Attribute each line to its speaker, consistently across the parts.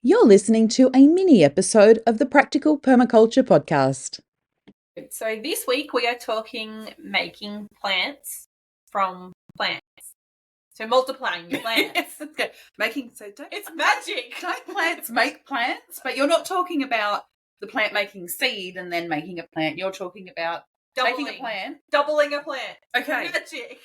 Speaker 1: You're listening to a mini episode of the Practical Permaculture podcast.
Speaker 2: So this week we are talking making plants from plants. So multiplying your plants.
Speaker 3: Yes, that's good.
Speaker 2: It's magic.
Speaker 3: Don't plants make plants? But you're not talking about the plant making seed and then making a plant. You're talking about taking a plant.
Speaker 2: Doubling a plant.
Speaker 3: Okay.
Speaker 2: Magic.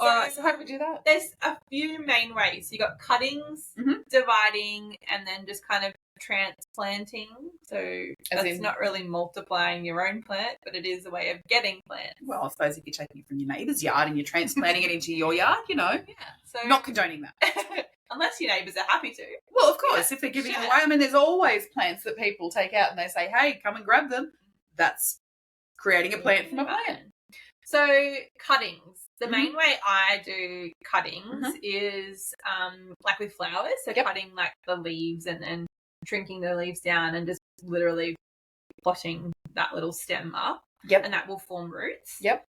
Speaker 3: All right, so how do we do that?
Speaker 2: There's a few main ways. You got cuttings, dividing, and then just kind of transplanting. So that's not really multiplying your own plant, but it is a way of getting plants.
Speaker 3: Well, I suppose if you're taking it from your neighbour's yard and you're transplanting it into your yard,
Speaker 2: Yeah. So
Speaker 3: not condoning that.
Speaker 2: Unless your neighbours are happy to.
Speaker 3: Well, of course, if they're giving away. I mean, there's always plants that people take out and they say, hey, come and grab them. That's creating a plant from a plant.
Speaker 2: So cuttings. The main way I do cuttings is like with flowers. So cutting like the leaves and then shrinking the leaves down and just literally plotting that little stem up.
Speaker 3: Yep.
Speaker 2: And that will form roots.
Speaker 3: Yep.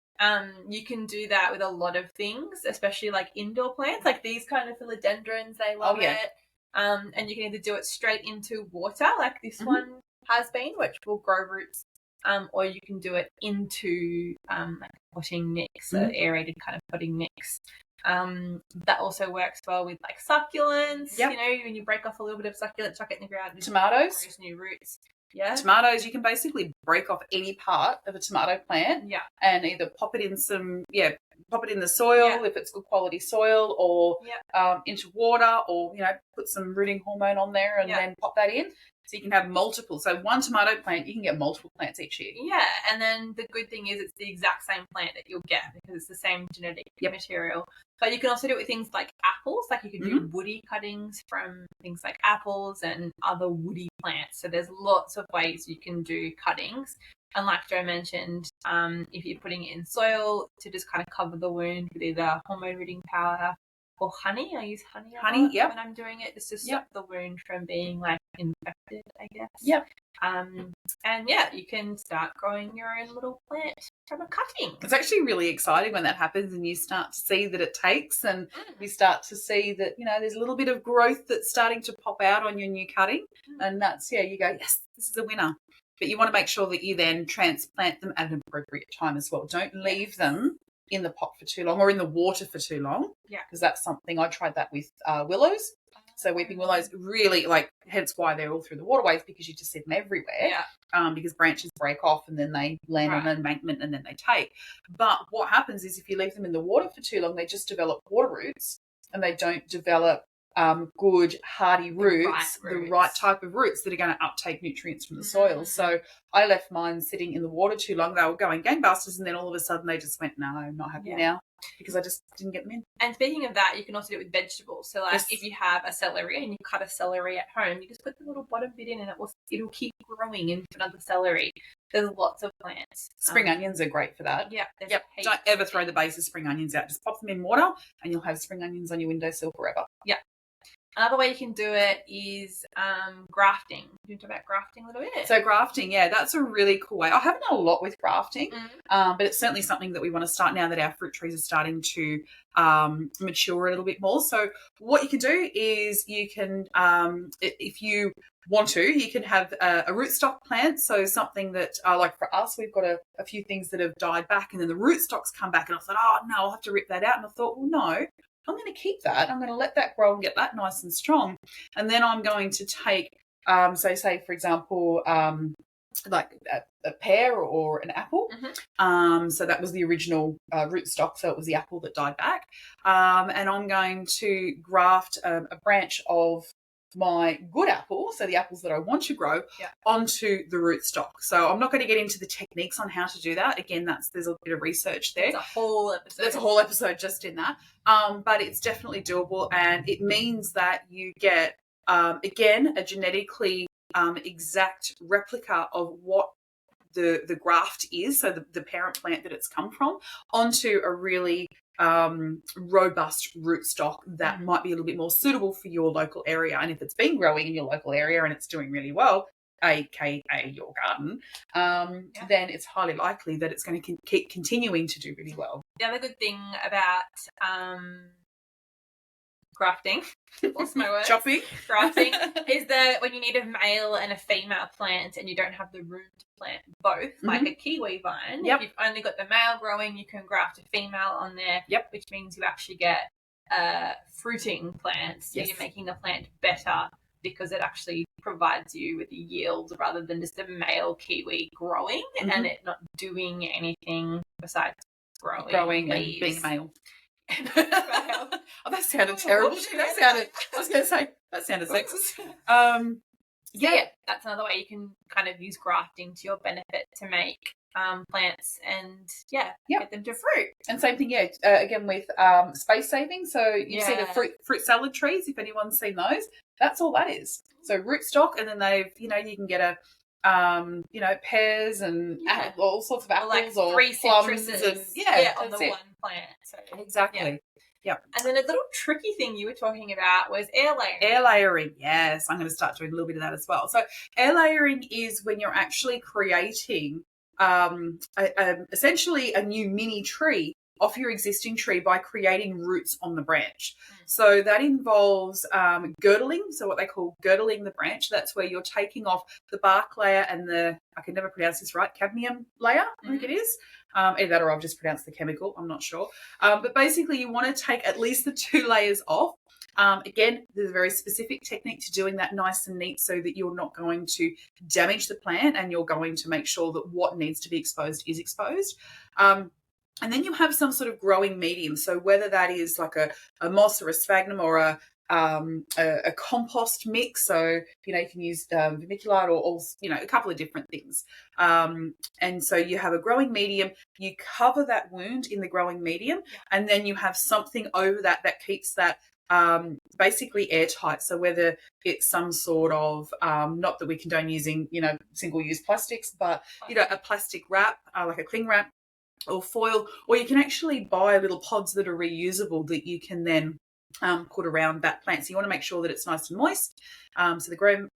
Speaker 2: You can do that with a lot of things, especially like indoor plants, like these kind of philodendrons. They love it. And you can either do it straight into water, like this one has been, which will grow roots. Or you can do it into like a potting mix, so aerated kind of potting mix. That also works well with like succulents.
Speaker 3: Yep.
Speaker 2: You know, when you break off a little bit of succulent, chuck it in the ground. And
Speaker 3: Tomatoes.
Speaker 2: Grows new roots. Yeah.
Speaker 3: Tomatoes, you can basically break off any part of a tomato plant and either pop it in the soil if it's good quality soil or into water or, put some rooting hormone on there and then pop that in. So you can have multiple. So one tomato plant, you can get multiple plants each year.
Speaker 2: Yeah, and then the good thing is it's the exact same plant that you'll get because it's the same genetic material. But you can also do it with things like apples. Like you can do woody cuttings from things like apples and other woody plants. So there's lots of ways you can do cuttings. And like Joe mentioned, if you're putting it in soil to just kind of cover the wound with either hormone rooting powder or honey. I use honey when I'm doing it just to stop the wound from being like infected, I guess.
Speaker 3: Yep.
Speaker 2: And you can start growing your own little plant from a cutting.
Speaker 3: It's actually really exciting when that happens and you start to see that it takes and you start to see that, there's a little bit of growth that's starting to pop out on your new cutting. And that's, you go, yes, this is a winner. But you want to make sure that you then transplant them at an appropriate time as well. Don't leave them in the pot for too long or in the water for too long. Yeah. Because that's something, I tried that with willows. So weeping willows really, hence why they're all through the waterways because you just see them everywhere. Yeah. Because branches break off and then they land on an embankment and then they take. But what happens is if you leave them in the water for too long, they just develop water roots and they don't develop good hardy roots, the right type of roots that are going to uptake nutrients from the soil. So I left mine sitting in the water too long. They were going gangbusters and then all of a sudden they just went, no, I'm not happy now because I just didn't get them in.
Speaker 2: And speaking of that, you can also do it with vegetables. So if you have a celery and you cut a celery at home, you just put the little bottom bit in and it'll keep growing into another celery. There's lots of plants.
Speaker 3: Spring onions are great for that.
Speaker 2: Yeah.
Speaker 3: Don't ever throw the base of spring onions out. Just pop them in water and you'll have spring onions on your windowsill forever.
Speaker 2: Yeah. Another way you can do it is grafting. Do you talk about grafting a little bit?
Speaker 3: So grafting, that's a really cool way. I haven't done a lot with grafting, but it's certainly something that we want to start now that our fruit trees are starting to mature a little bit more. So what you can do is you can, if you want to, you can have a rootstock plant. So something that, like for us, we've got a few things that have died back and then the rootstocks come back and I thought, oh, no, I'll have to rip that out. And I thought, well, no. I'm going to keep that. I'm going to let that grow and get that nice and strong. And then I'm going to take, say, for example, like a pear or an apple. So that was the original rootstock. So it was the apple that died back. And I'm going to graft a branch of my good apple, so the apples that I want to grow, onto the rootstock. So I'm not going to get into the techniques on how to do that. Again, there's a bit of research there.
Speaker 2: There's a whole episode.
Speaker 3: There's a whole episode just in that. But it's definitely doable, and it means that you get, again, a genetically exact replica of what the graft is, so the parent plant that it's come from, onto a really robust rootstock that might be a little bit more suitable for your local area. And if it's been growing in your local area and it's doing really well, aka your garden, then it's highly likely that it's going to keep continuing to do really well.
Speaker 2: The other good thing about grafting, what's my word?
Speaker 3: Chopping.
Speaker 2: Grafting is that when you need a male and a female plant and you don't have the room to plant both, like a kiwi vine.
Speaker 3: Yep.
Speaker 2: If you've only got the male growing, you can graft a female on there, which means you actually get fruiting plants. So you're making the plant better because it actually provides you with a yield rather than just a male kiwi growing and it not doing anything besides growing
Speaker 3: and being a male.
Speaker 2: Oh,
Speaker 3: that sounded terrible. I was going to say, that sounded sexist.
Speaker 2: Yeah, that's another way you can kind of use grafting to your benefit to make plants and get them to fruit.
Speaker 3: And same thing, again with space saving. So you see the fruit salad trees, if anyone's seen those, that's all that is. So rootstock, and then they've, you can get a pears and all sorts of apples or
Speaker 2: 3
Speaker 3: plums
Speaker 2: citruses
Speaker 3: and
Speaker 2: on the one plant. So
Speaker 3: exactly. Yeah.
Speaker 2: And then a little tricky thing you were talking about was air layering.
Speaker 3: Air layering, yes. I'm going to start doing a little bit of that as well. So air layering is when you're actually creating essentially a new mini tree off your existing tree by creating roots on the branch. So that involves girdling, so what they call girdling the branch. That's where you're taking off the bark layer and I can never pronounce this right, cadmium layer, I think it is. Either that or I've just pronounced the chemical, I'm not sure. But basically you want to take at least the 2 layers off. Again, there's a very specific technique to doing that nice and neat so that you're not going to damage the plant and you're going to make sure that what needs to be exposed is exposed. And then you have some sort of growing medium. So whether that is like a moss or a sphagnum or a compost mix. So, you can use vermiculite or a couple of different things. And so you have a growing medium, you cover that wound in the growing medium, and then you have something over that keeps that basically airtight. So whether it's some sort of, not that we condone using, single-use plastics, but, a plastic wrap, like a cling wrap or foil, or you can actually buy little pods that are reusable that you can then put around that plant. So you want to make sure that it's nice and moist. So the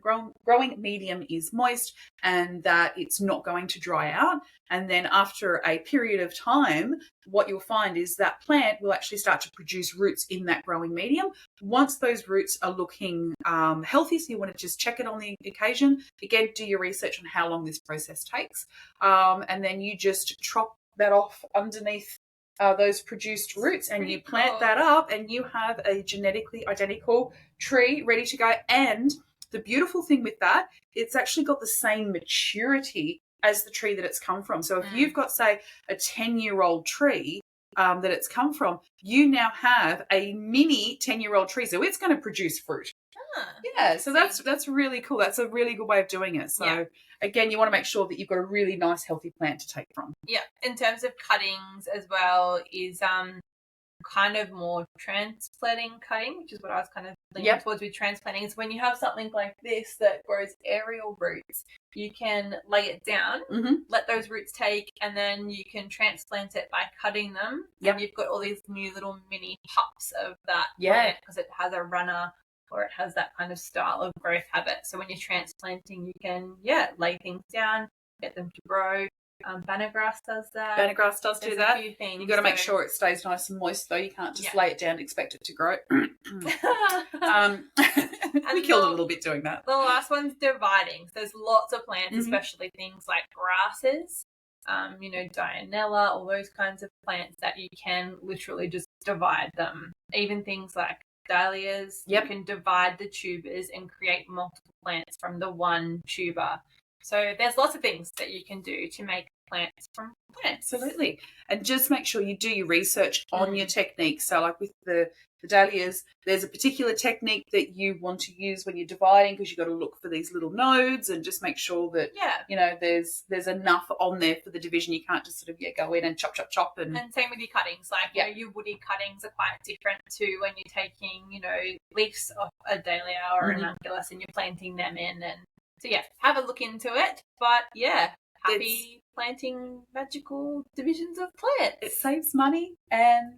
Speaker 3: growing medium is moist and that it's not going to dry out. And then after a period of time, what you'll find is that plant will actually start to produce roots in that growing medium. Once those roots are looking healthy, so you want to just check it on the occasion. Again, do your research on how long this process takes. And then you just chop that off underneath those produced roots and you plant that up and you have a genetically identical tree ready to go. And the beautiful thing with that, it's actually got the same maturity as the tree that it's come from. So if you've got, say, a 10-year-old tree that it's come from, you now have a mini 10-year-old tree. So it's going to produce fruit. So that's really cool. That's a really good way of doing it. So again, you want to make sure that you've got a really nice, healthy plant to take from.
Speaker 2: Yeah. In terms of cuttings as well is kind of more transplanting cutting, which is what I was kind of leaning towards with transplanting. Is when you have something like this that grows aerial roots, you can lay it down, let those roots take, and then you can transplant it by cutting them. And you've got all these new little mini pups of that plant because it has a runner or it has that kind of style of growth habit. So when you're transplanting, you can, lay things down, get them to grow. Banner grass does that.
Speaker 3: Banner grass does do that. You've got to make sure it stays nice and moist, though. You can't just lay it down and expect it to grow. We killed a little bit doing that.
Speaker 2: The last one's dividing. So there's lots of plants, especially things like grasses, Dianella, all those kinds of plants that you can literally just divide them. Even things like dahlias, you can divide the tubers and create multiple plants from the one tuber. So there's lots of things that you can do to make plants from plants.
Speaker 3: Absolutely. And just make sure you do your research on your techniques. So like with the dahlias, there's a particular technique that you want to use when you're dividing because you've got to look for these little nodes and just make sure that, there's enough on there for the division. You can't just sort of go in and chop. And
Speaker 2: same with your cuttings. Like, your woody cuttings are quite different to when you're taking, leaves off a dahlia or an ranunculus and you're planting them in. And so, have a look into it. But, happy planting magical divisions of plants.
Speaker 3: It saves money and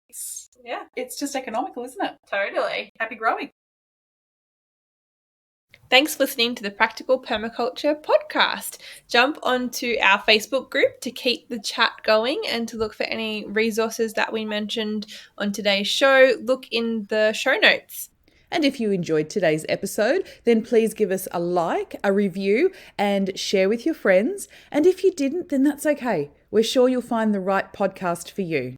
Speaker 3: it's just economical, isn't it?
Speaker 2: Totally.
Speaker 3: Happy growing.
Speaker 2: Thanks for listening to the Practical Permaculture podcast. Jump onto our Facebook group to keep the chat going and to look for any resources that we mentioned on today's show. Look in the show notes.
Speaker 1: And if you enjoyed today's episode, then please give us a like, a review, and share with your friends. And if you didn't, then that's okay. We're sure you'll find the right podcast for you.